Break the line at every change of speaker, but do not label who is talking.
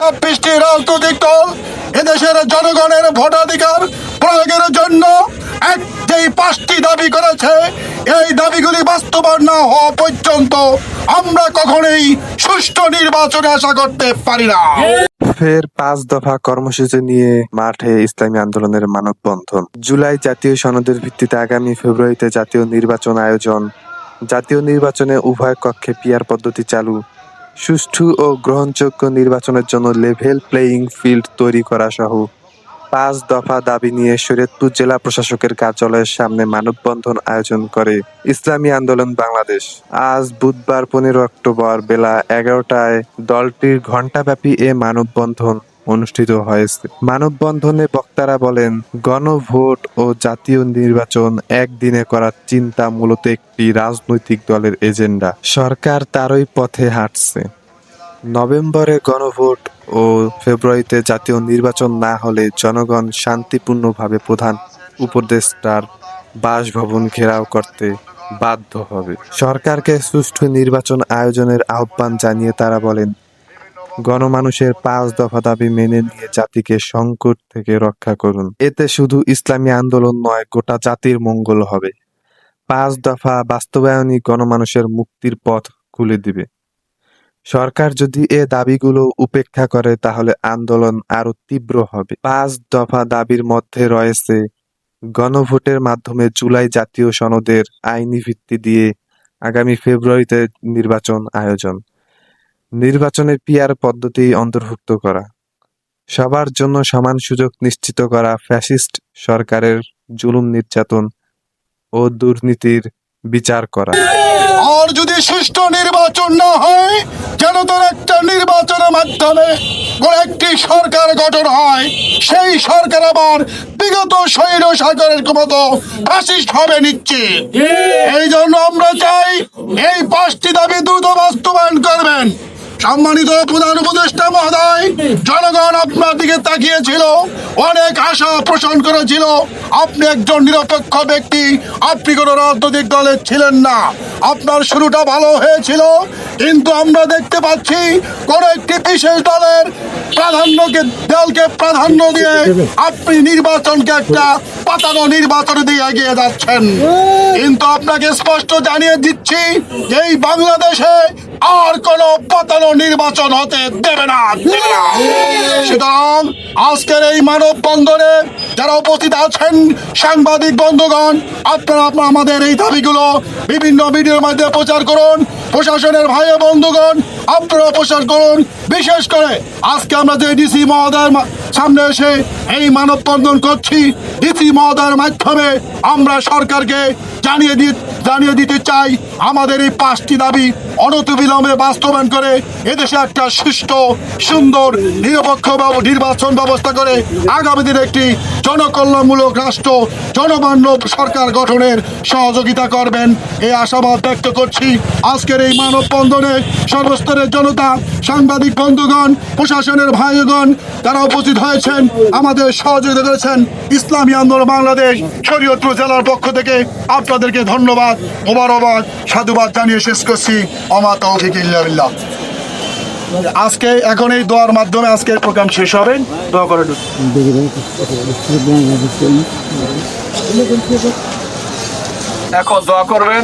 26টি রাজনৈতিক দল এদেশের জনগণের ভোটাধিকার প্রয়োগের জন্য যেই 5টি দাবি করেছে, এই দাবিগুলি বাস্তবায়ন না হওয়া পর্যন্ত আমরা কখনোই সুষ্ঠু নির্বাচনে আশা করতে পারি না।
ফের 5 দফা কর্মসূচি নিয়ে মাঠে ইসলামী আন্দোলনের মানববন্ধন। জুলাই জাতীয় সনদের ভিত্তিতে আগামী ফেব্রুয়ারিতে জাতীয় নির্বাচন আয়োজন, জাতীয় নির্বাচনে উভয় কক্ষে পিআর পদ্ধতি চালু, সুষ্ঠু ও গ্রহণযোগ্য নির্বাচনের জন্য লেভেল প্লেয়িং ফিল্ড তৈরি করা সহ 5 দফা দাবি নিয়ে শরীয়তপুর জেলা প্রশাসকের কার্যালয়ের সামনে মানববন্ধন আয়োজন করে ইসলামী আন্দোলন বাংলাদেশ। আজ বুধবার 15 অক্টোবর বেলা 11টায় দলটির ঘণ্টাব্যাপী এ মানববন্ধন অনুষ্ঠিত হয়েছে। মানববন্ধনে বক্তারা বলেন, গণভোট ও জাতীয় নির্বাচন একদিনে করার চিন্তা মূলত একটি রাজনৈতিক দলের এজেন্ডা। সরকার তারই পথে হাঁটছে। নভেম্বরে গণভোট ও ফেব্রুয়ারিতে জাতীয় নির্বাচন না হলে জনগণ শান্তিপূর্ণভাবে প্রধান উপদেষ্টার বাসভবন ঘেরাও করতে বাধ্য হবে। সরকারকে সুষ্ঠু নির্বাচন আয়োজনের আহ্বান জানিয়ে তারা বলেন, গণমানুষের 5 দফা দাবি মেনে নিয়ে জাতিকে সংকট থেকে রক্ষা করুন। এতে শুধু ইসলামী আন্দোলন নয়, গোটা জাতির মঙ্গল হবে। 5 দফা বাস্তবায়নই গণমানুষের মুক্তির পথ খুলে দিবে। সরকার যদি এ দাবিগুলো উপেক্ষা করে তাহলে আন্দোলন আরো তীব্র হবে। 5 দফা দাবির মধ্যে রয়েছে গণভোটের মাধ্যমে জুলাই জাতীয় সনদের আইনি ভিত্তি দিয়ে আগামী ফেব্রুয়ারিতে নির্বাচন আয়োজন, নির্বাচনে পিআর পদ্ধতি অন্তর্ভুক্ত করা, সবার জন্য সমান সুযোগ নিশ্চিত করা, ফ্যাসিস্ট সরকারের জুলুম নির্যাতন ও দুর্নীতির বিচার করা।
আর যদি সুষ্ঠু নির্বাচন না হয়, যেন তোর একটা নির্বাচনের মাধ্যমে একটি সরকার গঠন হয়, সেই সরকার আবার বিগত স্বৈর সরকারের মতো ফ্যাসিস্ট হবে নিশ্চিত। এই জন্য আমরা চাই এই 5টি দাবি দ্রুত বাস্তবায়ন করবেন। সম্মানিত প্রধান উপদেষ্টা মহোদয়, জনগণ আপনার দিকে তাকিয়েছিল, অনেক আশা পোষণ করেছিল। আপনি একজন নিরপেক্ষ ব্যক্তি, আপনি কোনো রাজনৈতিক দলের ছিলেন না। আপনার শুরুটা ভালো হয়েছিল, কিন্তু আমরা দেখতে পাচ্ছি কোন একটি বিশেষ দলের দলকে প্রাধান্য দিয়ে আপনি নির্বাচনকে একটা পাতানো নির্বাচন দিয়ে এগিয়ে যাচ্ছেন। কিন্তু আপনাকে স্পষ্ট জানিয়ে দিচ্ছি, এই বাংলাদেশে আর কোন পাতানো নির্বাচন হতে দেবে না। সুতরাং আজকের এই মানববন্ধনে যারা উপস্থিত আছেন, সাংবাদিক বন্ধুগণ, আপনারা আমাদের এই দাবিগুলো বিভিন্ন ভিডিওর মাধ্যমে প্রচার করুন। প্রশাসনের ভাই বন্ধুগণ, আপনারা প্রচার করুন। বিশেষ করে আজকে আমরা যে ডিসি মহোদয়ের সামনে এসে এই মানববন্ধন করছি, ডিসি মহোদয়ের মাধ্যমে আমরা সরকারকে জানিয়ে দিতে চাই, আমাদের এই 5টি দাবি অনতিবিলম্বে বাস্তবায়ন করে এদেশে একটা সুষ্ঠু, সুন্দর, নিরপেক্ষ নির্বাচন ব্যবস্থা করে আগামী দিনে একটি জনকল্যাণমূলক রাষ্ট্র, জনবান্ধব সরকার গঠনের সহযোগিতা করবেন, এই আশাবাদ ব্যক্ত করছি। আজকের এই মানববন্ধনে সর্বস্তরের জনতা, সাংবাদিক বন্ধুগণ, প্রশাসনের ভাইগণ তারা উপস্থিত হয়েছেন, আমাদের সহযোগিতা করেছেন। ইসলামী আন্দোলন বাংলাদেশ শরীয়তপুর জেলার পক্ষ থেকে আপনাদেরকে ধন্যবাদ, মোবারকবাদ, সাধুবাদ জানিয়ে শেষ করছি। ওমা তৌফিক ইল্লা বিল্লাহ। আজকে এখন এই দোয়ার মাধ্যমে আজকের প্রোগ্রাম শেষ হবে। দোয়া করে এখন দোয়া করবেন।